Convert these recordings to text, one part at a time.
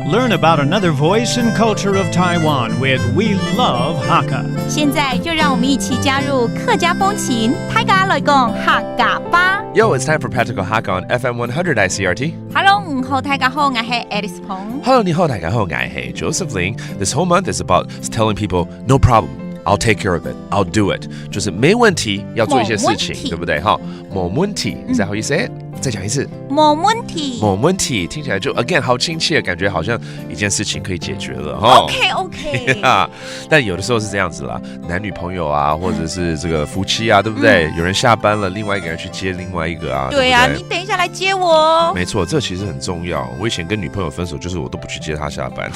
Learn about another voice and culture of Taiwan with We Love Hakka. 现在就让我们一起加入客家风情，大家来讲客家吧。Yo, it's time for Practical Hakka on FM 100 ICRT. Hello， 好，大家好，我是 Alice 彭。Hello, 你好，大家好，我是 Joseph Ling. This whole month is about telling people no problem.I'll take care of it. I'll do it. 就是没问题，要做一些事情，对不对？哈，没问题 Is that how you say it? 再讲一次。没问题。没问题，听起来就 again 好亲切，感觉好像一件事情可以解决了哈。OK 但有的时候是这样子啦，男女朋友啊，或者是这个夫妻啊，对不对？有人下班了，另外一个人去接另外一个啊。对啊，对不对？你等一下来接我。没错，这其实很重要。我以前跟女朋友分手，就是我都不去接她下班。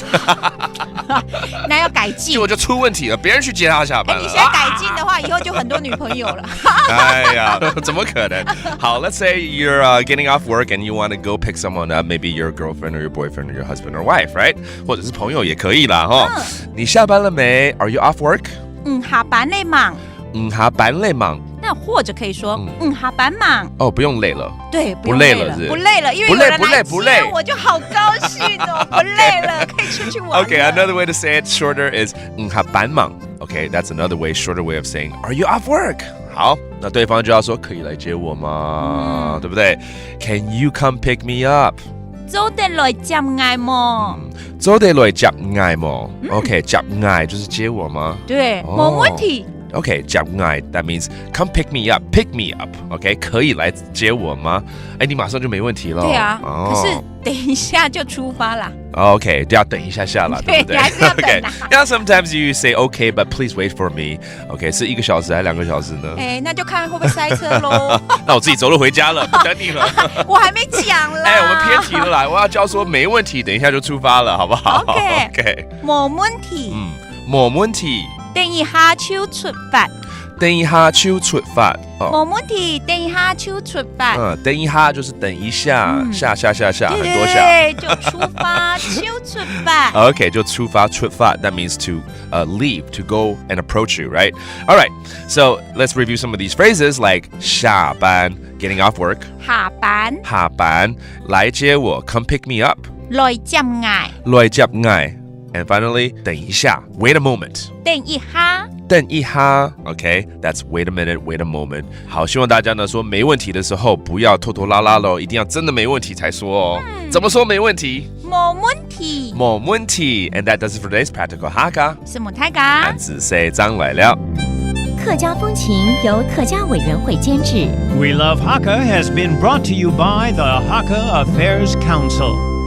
那要改进。结果就出问题了，别人去接她下班了。你现在改进的话，以后就很多女朋友了。哎呀，怎么可能？好 ，Let's say you're getting off work and you want to go pick someone up, maybe your girlfriend or your boyfriend or your husband or wife, right? 或者是朋友也可以啦，哈。你下班了没 ？Are you off work? 下班累忙。下班累忙。那或者可以说，下班忙。哦，不用累了。对，不累了是？不累了，因为有人来接我就好高兴哦，不累了，可以出去玩。Okay, another way to say it shorter is 下班忙。Okay, that's another way, shorter way of saying Are you off work? 好，那对方就要说可以来接我吗？对不对 ？Can you come pick me up? 早点来接我吗？早点来接我吗 ？OK， 接我就是接我吗？对，没问题。Okay, 接我 that means come pick me up, pick me up. Okay, 可以来接我吗？哎，你马上就没问题了。对啊，可是等一下就出发啦。Okay, 要等一下下啦，对不对？还是要等啊。Now sometimes you say okay, but please wait for me. Okay, 是1个小时还是2个小时呢？哎，那就看会不会塞车喽。那我自己走路回家了，不等你了。我还没讲啦。哎，我们偏题了啦，我要教说没问题，等一下就出发了，好不好 ？OK， 没问题。没问题。等一下就出发。等一下就出发。没问题，等一下就出发。等一下就是等一下，下，很多下。对，就出发，就出发。Okay, 就出发，出发。That means to leave, to go and approach you, right? All right. So let's review some of these phrases like 下班 getting off work. 下班来接我 come pick me up. 来接我 And finally, 等一下 wait a moment. 等一下 Okay, that's wait a minute, wait a moment. 好，希望大家呢说没问题的时候不要拖拖拉拉咯，一定要真的没问题才说哦。怎么说没问题？没问题 And that does it for today's Practical Hakka. 是母太嘎。俺子say 张来了。客家风情由客家委员会监制。 We Love Hakka has been brought to you by the Hakka Affairs Council.